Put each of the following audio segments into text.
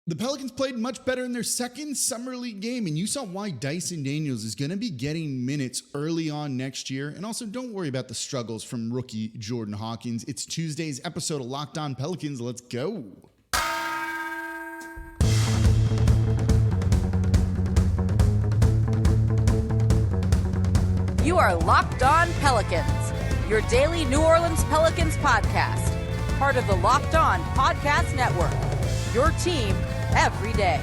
The Pelicans played much better in their second Summer League game, and you saw why Dyson Daniels is going to be getting minutes early on next year. And also, don't worry about the struggles from rookie Jordan Hawkins. It's Tuesday's episode of Locked On Pelicans. Let's go. You are Locked On Pelicans, your daily New Orleans Pelicans podcast, part of the Locked On Podcast Network, your team every day.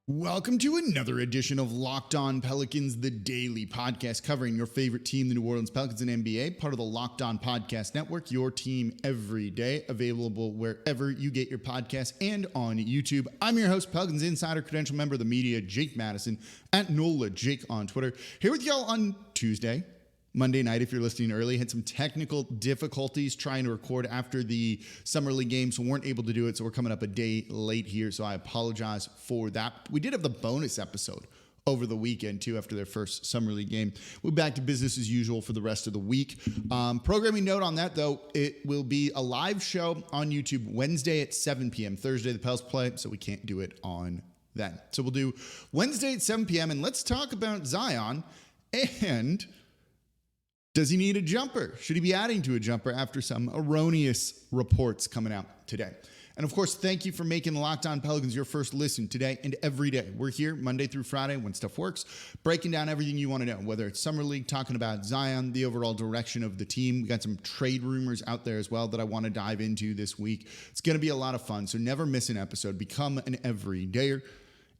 Welcome to another edition of Locked On Pelicans, the daily podcast covering your favorite team, the New Orleans Pelicans and NBA, part of the Locked On Podcast Network, your team every day, available wherever you get your podcasts and on YouTube. I'm your host, Pelicans Insider, credential member of the media, Jake Madison, at NOLA Jake on Twitter. Here with y'all on Tuesday. Monday night, if you're listening early, had some technical difficulties trying to record after the Summer League game, so weren't able to do it. So we're coming up a day late here, so I apologize for that. We did have the bonus episode over the weekend, too, after their first Summer League game. We're back to business as usual for the rest of the week. Programming note on that, though, it will be a live show on YouTube Wednesday at 7 p.m. Thursday, the Pels play, so we can't do it on then. So we'll do Wednesday at 7 p.m., and let's talk about Zion and... does he need a jumper? Should he be adding to a jumper after some erroneous reports coming out today? And of course, thank you for making the Locked On Pelicans your first listen today and every day. We're here Monday through Friday when stuff works, breaking down everything you want to know, whether it's Summer League, talking about Zion, the overall direction of the team. We got some trade rumors out there as well that I want to dive into this week. It's going to be a lot of fun, so never miss an episode. Become an everydayer.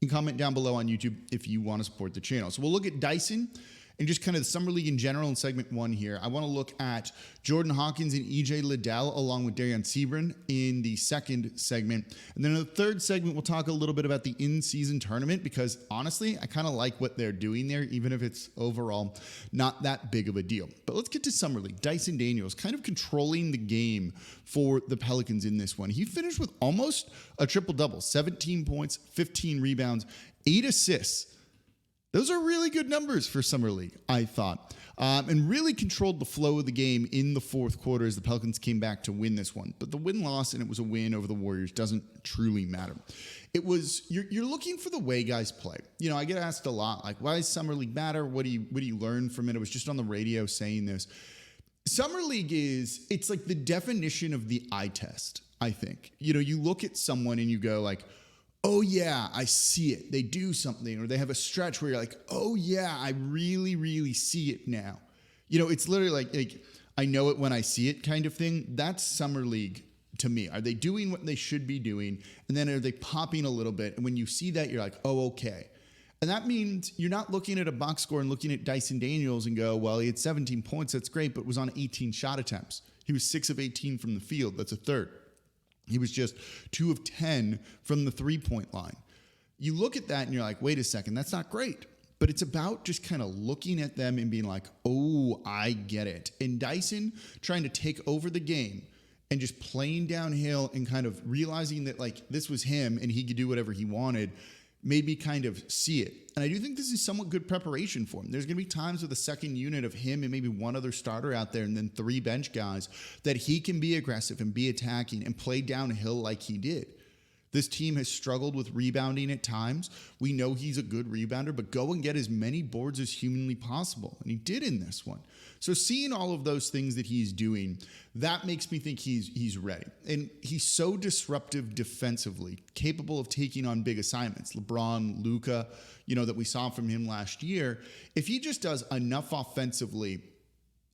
And comment down below on YouTube if you want to support the channel. So we'll look at Dyson and just kind of the Summer League in general in segment one here. I want to look at Jordan Hawkins and EJ Liddell along with Dereon Seabron in the second segment. And then in the third segment, we'll talk a little bit about the in-season tournament because honestly, I kind of like what they're doing there, even if it's overall not that big of a deal. But let's get to Summer League. Dyson Daniels kind of controlling the game for the Pelicans in this one. He finished with almost a triple-double, 17 points, 15 rebounds, 8 assists. Those are really good numbers for Summer League, I thought, and really controlled the flow of the game in the fourth quarter as the Pelicans came back to win this one. But the win-loss, and it was a win over the Warriors, doesn't truly matter. It was, you're looking for the way guys play. You know, I get asked a lot, like, why does Summer League matter? What do you learn from it? I was just on the radio saying this. Summer League it's like the definition of the eye test, I think. You know, you look at someone and you go like, oh yeah, I see it. They do something, or they have a stretch where you're like, oh yeah, I really, really see it now. You know, it's literally like I know it when I see it kind of thing. That's Summer League to me. Are they doing what they should be doing? And then are they popping a little bit? And when you see that, you're like, oh, okay. And that means you're not looking at a box score and looking at Dyson Daniels and go, well, he had 17 points. That's great, but was on 18 shot attempts. He was 6 of 18 from the field. That's a third. He was just 2 of 10 from the three-point line. You look at that and you're like, wait a second, that's not great. But it's about just kind of looking at them and being like, oh, I get it. And Dyson trying to take over the game and just playing downhill and kind of realizing that like this was him and he could do whatever he wanted made me kind of see it. And I do think this is somewhat good preparation for him. There's going to be times with a second unit of him and maybe one other starter out there and then 3 bench guys that he can be aggressive and be attacking and play downhill like he did. This team has struggled with rebounding at times. We know he's a good rebounder, but go and get as many boards as humanly possible. And he did in this one. So seeing all of those things that he's doing, that makes me think he's ready. And he's so disruptive defensively, capable of taking on big assignments. LeBron, Luka, you know, that we saw from him last year. If he just does enough offensively,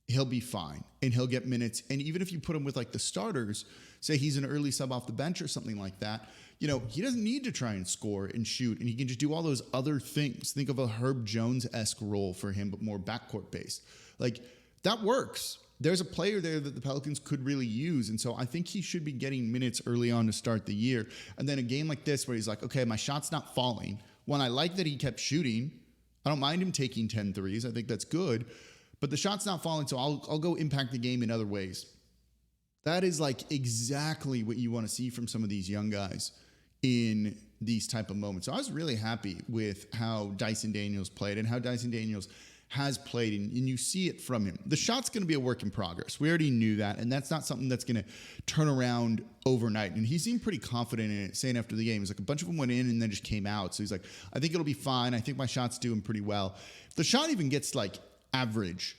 he'll be fine and he'll get minutes. And even if you put him with like the starters, say he's an early sub off the bench or something like that, you know, he doesn't need to try and score and shoot, and he can just do all those other things. Think of a Herb Jones-esque role for him, but more backcourt based. Like, that works. There's a player there that the Pelicans could really use, and so I think he should be getting minutes early on to start the year. And then a game like this where he's like, okay, my shot's not falling. One, I like that he kept shooting. I don't mind him taking 10 threes. I think that's good. But the shot's not falling, so I'll go impact the game in other ways. That is like exactly what you want to see from some of these young guys in these type of moments. So I was really happy with how Dyson Daniels played and how Dyson Daniels has played, and you see it from him. The shot's going to be a work in progress. We already knew that, and that's not something that's going to turn around overnight. And he seemed pretty confident in it, saying after the game, he's like, a bunch of them went in and then just came out. So he's like, I think it'll be fine. I think my shot's doing pretty well. If the shot even gets like average,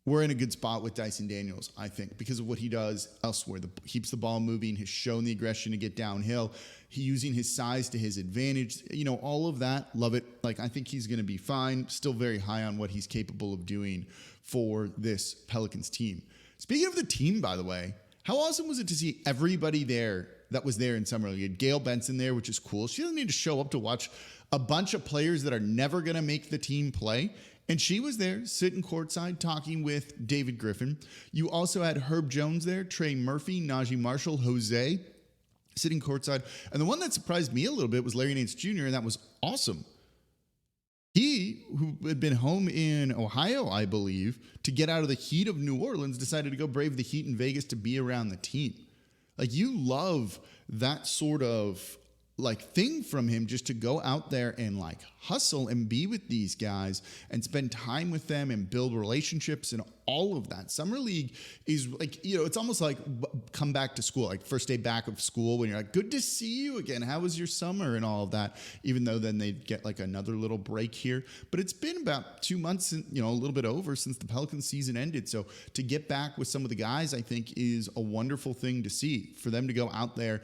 we're in a good spot with Dyson Daniels, I think, because of what he does elsewhere. Keeps the ball moving, has shown the aggression to get downhill. He using his size to his advantage. All of that, love it. Like, I think he's going to be fine. Still very high on what he's capable of doing for this Pelicans team. Speaking of the team, by the way, how awesome was it to see everybody there that was there in Summer League? You had Gail Benson there, which is cool. She doesn't need to show up to watch a bunch of players that are never going to make the team play. And she was there sitting courtside talking with David Griffin. You also had Herb Jones there, Trey Murphy, Najee Marshall, Jose sitting courtside. And the one that surprised me a little bit was Larry Nance Jr., and that was awesome. He, who had been home in Ohio, I believe, to get out of the heat of New Orleans, decided to go brave the heat in Vegas to be around the team. Like, you love that sort of thing from him, just to go out there and hustle and be with these guys and spend time with them and build relationships and all of that. Summer League is it's almost like come back to school, like first day back of school, when you're like, good to see you again. How was your summer and all of that? Even though then they get another little break here. But it's been about 2 months, a little bit over since the Pelicans season ended. So to get back with some of the guys, I think is a wonderful thing to see. For them to go out there,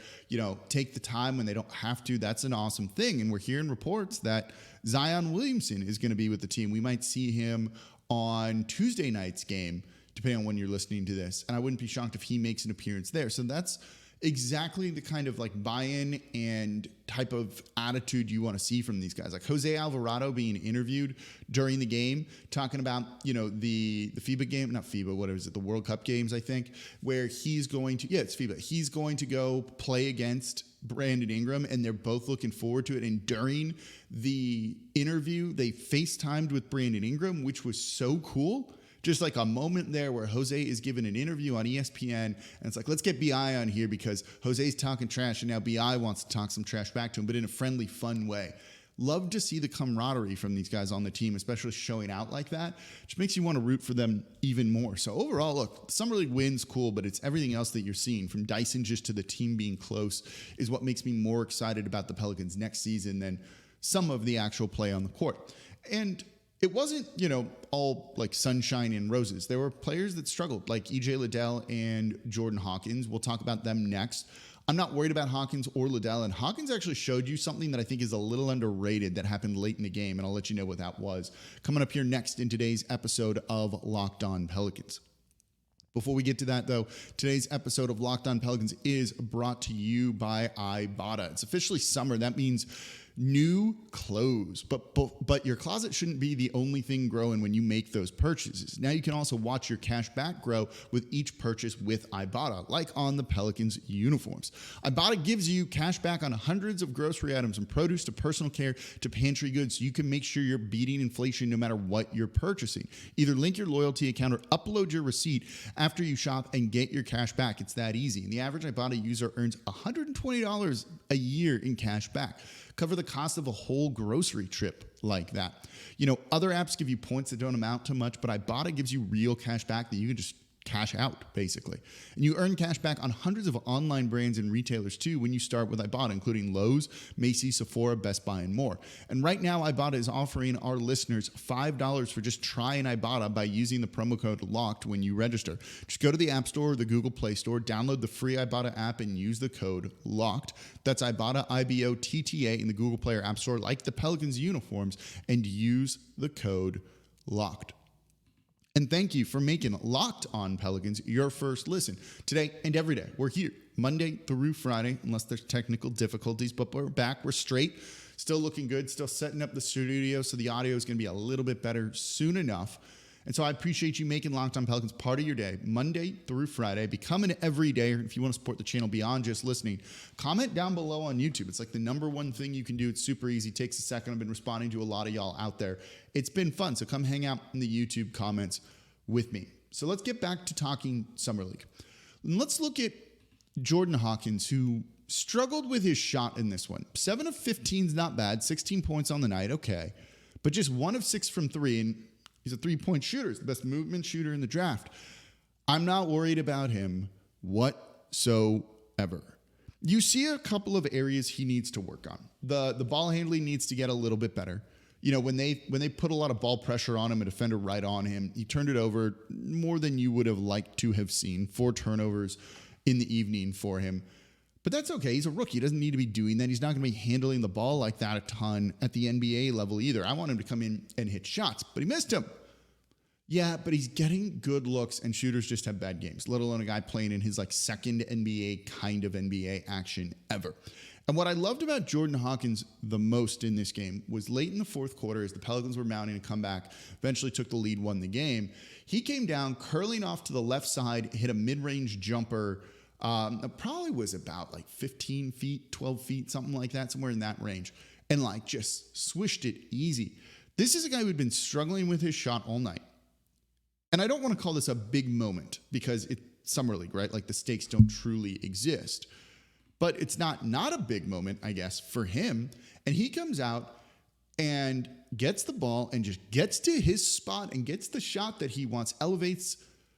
take the time when they don't have to, that's an awesome thing. And we're hearing reports that Zion Williamson is going to be with the team. We might see him on Tuesday night's game, depending on when you're listening to this. And I wouldn't be shocked if he makes an appearance there. So that's exactly the kind of buy-in and type of attitude you want to see from these guys. Like Jose Alvarado being interviewed during the game, talking about, the FIBA game, not FIBA, what is it? The World Cup games, I think, where he's going to, it's FIBA. He's going to go play against Brandon Ingram, and they're both looking forward to it. And during the interview, they FaceTimed with Brandon Ingram, which was so cool. Just a moment there where Jose is giving an interview on ESPN, and it's like, let's get BI on here because Jose's talking trash, and now BI wants to talk some trash back to him, but in a friendly, fun way. Love to see the camaraderie from these guys on the team, especially showing out like that, which makes you want to root for them even more. So overall, look, the Summer League win's cool, but it's everything else that you're seeing, from Dyson just to the team being close, is what makes me more excited about the Pelicans next season than some of the actual play on the court. And it wasn't, all sunshine and roses. There were players that struggled, like EJ Liddell and Jordan Hawkins. We'll talk about them next. I'm not worried about Hawkins or Liddell, and Hawkins actually showed you something that I think is a little underrated that happened late in the game, and I'll let you know what that was. Coming up here next in today's episode of Locked On Pelicans. Before we get to that, though, today's episode of Locked On Pelicans is brought to you by Ibotta. It's officially summer. That means new clothes, but your closet shouldn't be the only thing growing when you make those purchases. Now you can also watch your cash back grow with each purchase with Ibotta, like on the Pelicans uniforms. Ibotta gives you cash back on hundreds of grocery items, from produce to personal care to pantry goods, so you can make sure you're beating inflation no matter what you're purchasing. Either link your loyalty account or upload your receipt after you shop and get your cash back. It's that easy. And the average Ibotta user earns $120 a year in cash back. Cover the cost of a whole grocery trip like that. Other apps give you points that don't amount to much, but Ibotta gives you real cash back that you can just cash out, basically. And you earn cash back on hundreds of online brands and retailers too when you start with Ibotta, including Lowe's, Macy's, Sephora, Best Buy, and more. And right now, Ibotta is offering our listeners $5 for just trying Ibotta by using the promo code LOCKED when you register. Just go to the App Store or the Google Play Store, download the free Ibotta app, and use the code LOCKED. That's Ibotta, IBOTTA, in the Google Play or App Store, like the Pelicans uniforms, and use the code LOCKED. And thank you for making Locked On Pelicans your first listen. Today and every day, we're here Monday through Friday, unless there's technical difficulties, but we're back. We're straight, still looking good, still setting up the studio, so the audio is going to be a little bit better soon enough. And so I appreciate you making Locked On Pelicans part of your day, Monday through Friday. Become an everydayer. If you want to support the channel beyond just listening, comment down below on YouTube. It's the number one thing you can do. It's super easy. Takes a second. I've been responding to a lot of y'all out there. It's been fun. So come hang out in the YouTube comments with me. So let's get back to talking Summer League. And let's look at Jordan Hawkins, who struggled with his shot in this one. 7 of 15 is not bad. 16 points on the night. Okay. But just 1 of 6 from 3. And He's a three-point shooter. He's the best movement shooter in the draft. I'm not worried about him whatsoever. You see a couple of areas he needs to work on. The ball handling needs to get a little bit better. You know, when they put a lot of ball pressure on him, a defender right on him, he turned it over more than you would have liked to have seen. 4 turnovers in the evening for him. But that's okay. He's a rookie. He doesn't need to be doing that. He's not going to be handling the ball like that a ton at the NBA level either. I want him to come in and hit shots, but he missed him. Yeah, but he's getting good looks, and shooters just have bad games, let alone a guy playing in his like second NBA kind of NBA action ever. And what I loved about Jordan Hawkins the most in this game was late in the fourth quarter as the Pelicans were mounting a comeback, eventually took the lead, won the game. He came down, curling off to the left side, hit a mid-range jumper. It probably was about like 15 feet, 12 feet, something like that, somewhere in that range. And like just swished it easy. This is a guy who'd been struggling with his shot all night. And I don't want to call this a big moment because it's Summer League, right? Like the stakes don't truly exist. But it's not a big moment, I guess, for him. And he comes out and gets the ball and just gets to his spot and gets the shot that he wants, elevates,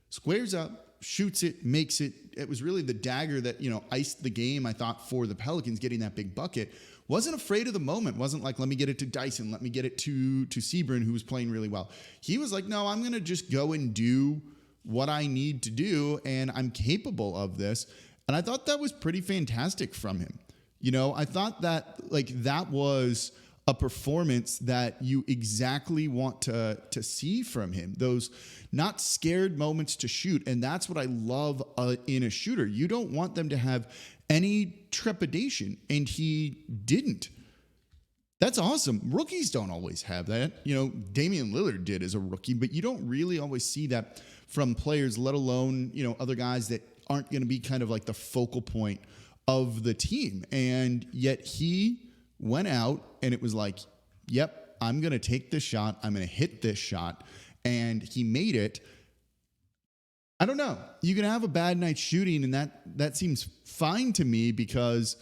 squares up, shoots it, makes it. It was really the dagger that, you know, iced the game, I thought, for the Pelicans getting that big bucket. Wasn't afraid of the moment. Wasn't like, let me get it to Dyson. Let me get it to Seabron, who was playing really well. He was like, no, I'm going to just go and do what I need to do, and I'm capable of this. And I thought that was pretty fantastic from him. You know, I thought that like that was a performance that you exactly want to see from him. Those not scared moments to shoot. And that's what I love in a shooter. You don't want them to have any trepidation. And he didn't. That's awesome. Rookies don't always have that. You know, Damian Lillard did as a rookie, but you don't really always see that from players, let alone, you know, other guys that aren't going to be kind of like the focal point of the team. And yet he went out and it was like, yep, I'm going to take this shot. I'm going to hit this shot. And he made it. I don't know. You can have a bad night shooting, and that seems fine to me, because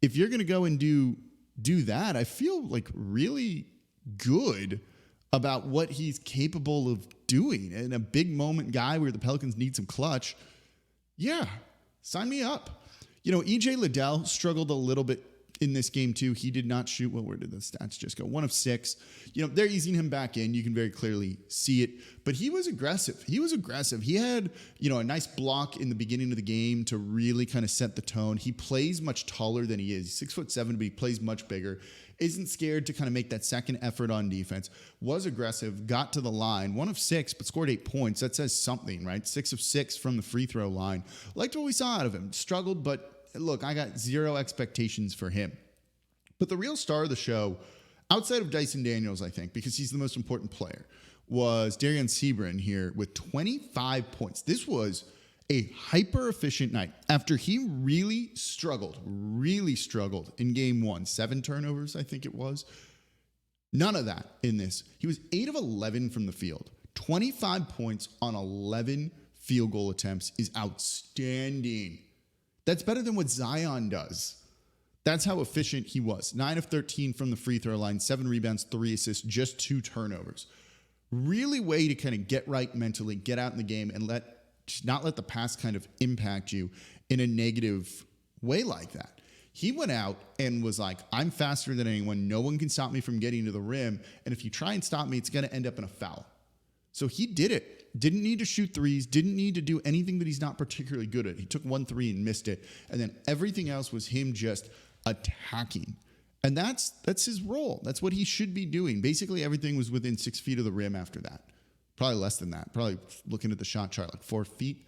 if you're going to go and do that, I feel like really good about what he's capable of doing. And a big moment guy where the Pelicans need some clutch. Yeah, sign me up. You know, EJ Liddell struggled a little bit in this game too. He did not shoot. Well, where did the stats just go? 1 of 6. You know, they're easing him back in. You can very clearly see it. But he was aggressive. He had, you know, a nice block in the beginning of the game to really kind of set the tone. He plays much taller than he is. He's 6'7", but he plays much bigger. Isn't scared to kind of make that second effort on defense. Was aggressive. Got to the line. 1 of 6, but scored 8 points. That says something, right? 6 of 6 from the free throw line. Liked what we saw out of him. Struggled, but look, I got zero expectations for him. But the real star of the show, outside of Dyson Daniels, I think, because he's the most important player, was Dereon Seabron here with 25 points. This was a hyper-efficient night. After he really struggled in game 1. 7 turnovers, I think it was. None of that in this. He was 8 of 11 from the field. 25 points on 11 field goal attempts is outstanding. That's better than what Zion does. That's how efficient he was. 9 of 13 from the free throw line, 7 rebounds, 3 assists, just 2 turnovers. Really way to kind of get right mentally, get out in the game, and not let the past kind of impact you in a negative way like that. He went out and was like, I'm faster than anyone. No one can stop me from getting to the rim. And if you try and stop me, it's going to end up in a foul. So he did it. Didn't need to shoot threes. Didn't need to do anything that he's not particularly good at. He took 1 3 and missed it. And then everything else was him just attacking. And that's his role. That's what he should be doing. Basically, everything was within 6 feet of the rim after that. Probably less than that. Probably looking at the shot chart, like 4 feet.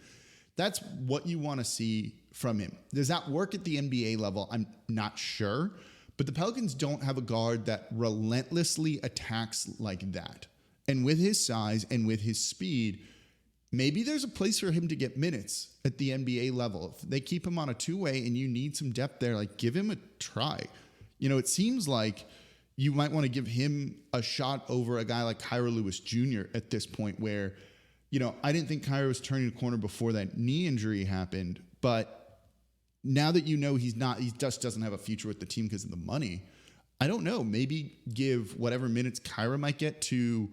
That's what you want to see from him. Does that work at the NBA level? I'm not sure. But the Pelicans don't have a guard that relentlessly attacks like that. And with his size and with his speed, maybe there's a place for him to get minutes at the NBA level. If they keep him on a 2-way and you need some depth there, like give him a try. You know, it seems like you might want to give him a shot over a guy like Kira Lewis Jr. at this point where, you know, I didn't think Kira was turning a corner before that knee injury happened. But now that you know he just doesn't have a future with the team because of the money, I don't know. Maybe give whatever minutes Kira might get to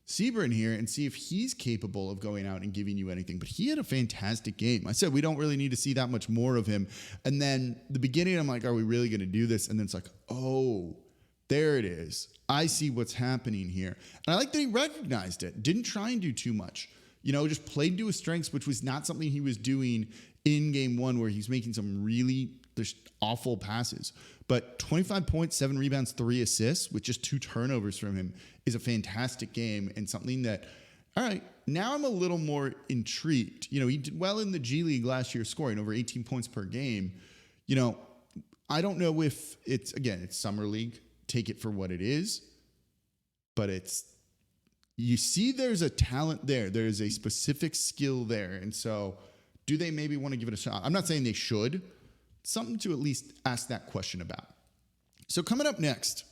Seabron here and see if he's capable of going out and giving you anything. But he had a fantastic game. I said we don't really need to see that much more of him. And then the beginning, I'm like, are we really going to do this? And then it's like, oh, there it is. I see what's happening here. And I like that he recognized it. Didn't try and do too much. Just played to his strengths, which was not something he was doing in game one, where he's making some really just awful passes. But 25 points, 7 rebounds, 3 assists with just 2 turnovers from him is a fantastic game, and something that, all right, now I'm a little more intrigued. He did well in the G League last year, scoring over 18 points per game. I don't know if it's Summer League. Take it for what it is. But you see there's a talent there. There is a specific skill there. And so do they maybe want to give it a shot? I'm not saying they should. Something to at least ask that question about. So coming up next,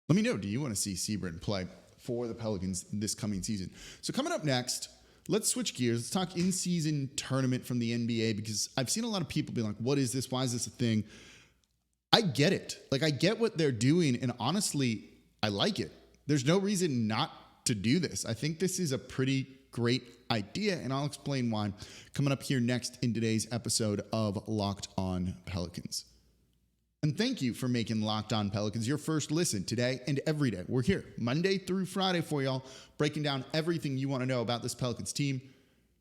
let me know, do you want to see Seabron play for the Pelicans this coming season? So coming up next, let's switch gears. Let's talk in-season tournament from the NBA, because I've seen a lot of people be like, what is this? Why is this a thing? I get it. I get what they're doing, and honestly, I like it. There's no reason not to do this. I think this is a pretty great idea, and I'll explain why coming up here next in today's episode of Locked On Pelicans. And thank you for making Locked On Pelicans your first listen today and every day. We're here Monday through Friday for y'all, breaking down everything you want to know about this Pelicans team.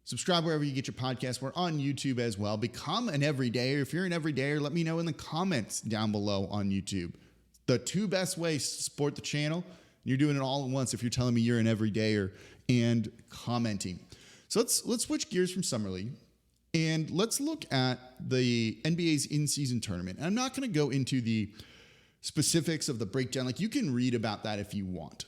Subscribe wherever you get your podcasts. We're on YouTube as well. Become an everydayer. If you're an everydayer, let me know in the comments down below on YouTube. The 2 best ways to support the channel. You're doing it all at once if you're telling me you're an everydayer and commenting. So let's switch gears from Summer League, and let's look at the NBA's in-season tournament. And I'm not going to go into the specifics of the breakdown. You can read about that if you want.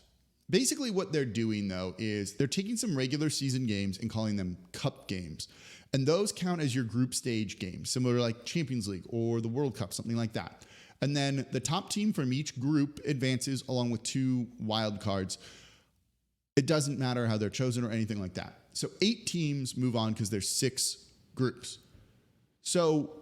Basically, what they're doing, though, is they're taking some regular season games and calling them cup games. And those count as your group stage games, similar to like Champions League or the World Cup, something like that. And then the top team from each group advances along with 2 wild cards. It doesn't matter how they're chosen or anything like that. So 8 teams move on because there's 6 groups. So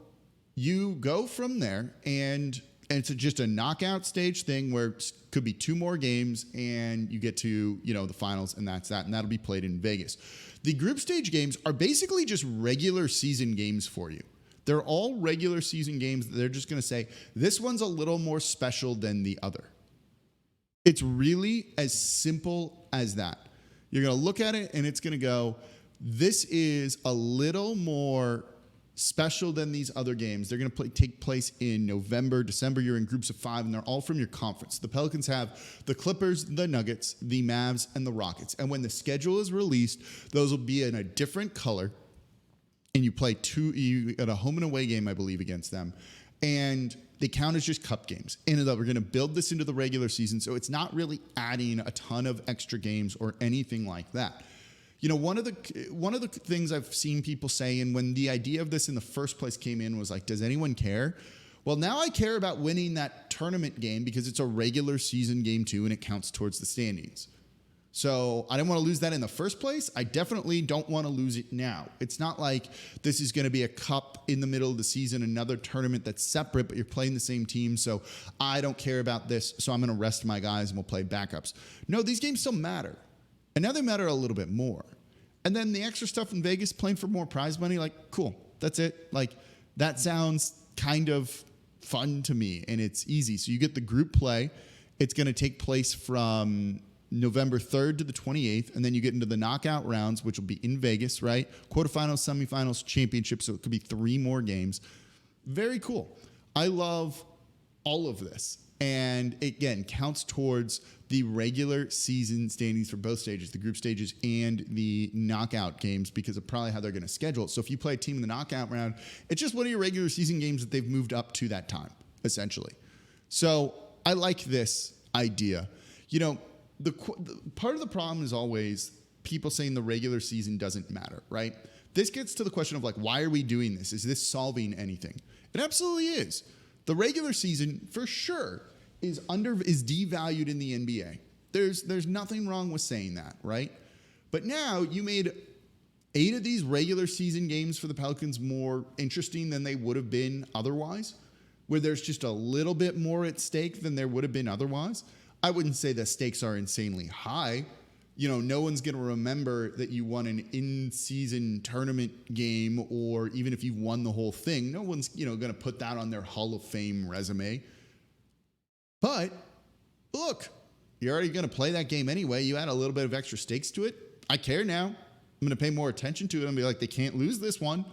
you go from there, and it's just a knockout stage thing where it could be 2 more games and you get to, the finals, and that's that. And that'll be played in Vegas. The group stage games are basically just regular season games for you. They're all regular season games. They're just going to say, this one's a little more special than the other. It's really as simple as that. You're going to look at it and it's going to go, this is a little more special than these other games. They're going to take place in November, December. You're in groups of 5, and they're all from your conference. The Pelicans have the Clippers, the Nuggets, the Mavs, and the Rockets. And when the schedule is released, those will be in a different color. And you play 2, you got a home and away game, I believe, against them. And they count as just cup games. And we're going to build this into the regular season, so it's not really adding a ton of extra games or anything like that. One of the things I've seen people say, and when the idea of this in the first place came in, was like, does anyone care? Well, now I care about winning that tournament game because it's a regular season game too, and it counts towards the standings. So I didn't want to lose that in the first place. I definitely don't want to lose it now. It's not like this is going to be a cup in the middle of the season, another tournament that's separate, but you're playing the same team. So I don't care about this. So I'm going to rest my guys and we'll play backups. No, these games still matter. And now they matter a little bit more. And then the extra stuff in Vegas, playing for more prize money, cool. That's it. That sounds kind of fun to me, and it's easy. So you get the group play. It's going to take place from November 3rd to the 28th, and then you get into the knockout rounds, which will be in Vegas, right? Quarterfinals, semifinals, championships, so it could be 3 more games. Very cool. I love all of this. And again, counts towards the regular season standings for both stages, the group stages and the knockout games, because of probably how they're going to schedule it. So if you play a team in the knockout round, it's just one of your regular season games that they've moved up to that time, essentially. So I like this idea. The part of the problem is always people saying the regular season doesn't matter, right? This gets to the question of why are we doing this? Is this solving anything? It absolutely is. The regular season, for sure, is devalued in the NBA. There's nothing wrong with saying that, right? But now you made 8 of these regular season games for the Pelicans more interesting than they would have been otherwise, where there's just a little bit more at stake than there would have been otherwise. I wouldn't say the stakes are insanely high, no one's going to remember that you won an in-season tournament game, or even if you won the whole thing, no one's, going to put that on their Hall of Fame resume. But look, you're already going to play that game anyway. You add a little bit of extra stakes to it. I care now. I'm going to pay more attention to it and be like, they can't lose this one.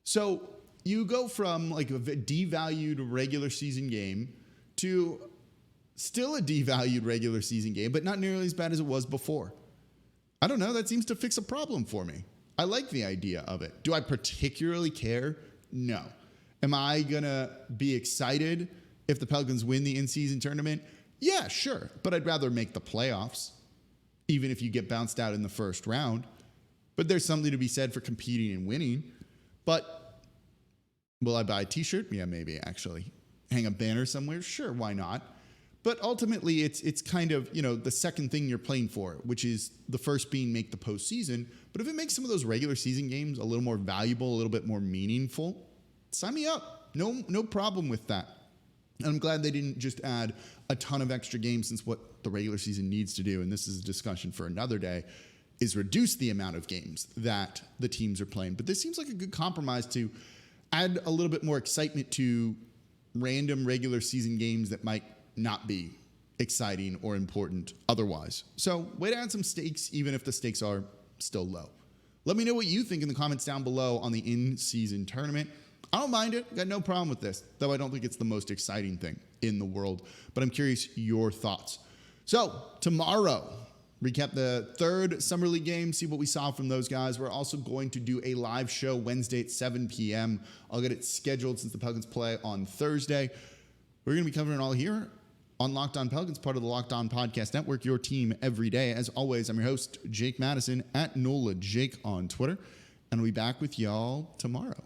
So you go from like a devalued regular season game to still a devalued regular season game, but not nearly as bad as it was before. I don't know. That seems to fix a problem for me. I like the idea of it. Do I particularly care? No. Am I going to be excited if the Pelicans win the in-season tournament? Yeah, sure. But I'd rather make the playoffs, even if you get bounced out in the first round. But there's something to be said for competing and winning. But will I buy a t-shirt? Yeah, maybe, actually. Hang a banner somewhere? Sure, why not? But ultimately, it's kind of, the second thing you're playing for, which is the first being make the postseason. But if it makes some of those regular season games a little more valuable, a little bit more meaningful, sign me up. No problem with that. And I'm glad they didn't just add a ton of extra games, since what the regular season needs to do, and this is a discussion for another day, is reduce the amount of games that the teams are playing. But this seems like a good compromise to add a little bit more excitement to random regular season games that might not be exciting or important otherwise. So way to add some stakes, even if the stakes are still low. Let me know what you think in the comments down below on the in-season tournament. I don't mind it. I got no problem with this, though I don't think it's the most exciting thing in the world. But I'm curious your thoughts. So tomorrow, recap the third Summer League game, see what we saw from those guys. We're also going to do a live show Wednesday at 7 p.m. I'll get it scheduled since the Pelicans play on Thursday. We're going to be covering it all here on Locked On Pelicans, part of the Locked On Podcast Network, your team every day. As always, I'm your host, Jake Madison, at NOLA Jake on Twitter, and I'll be back with y'all tomorrow.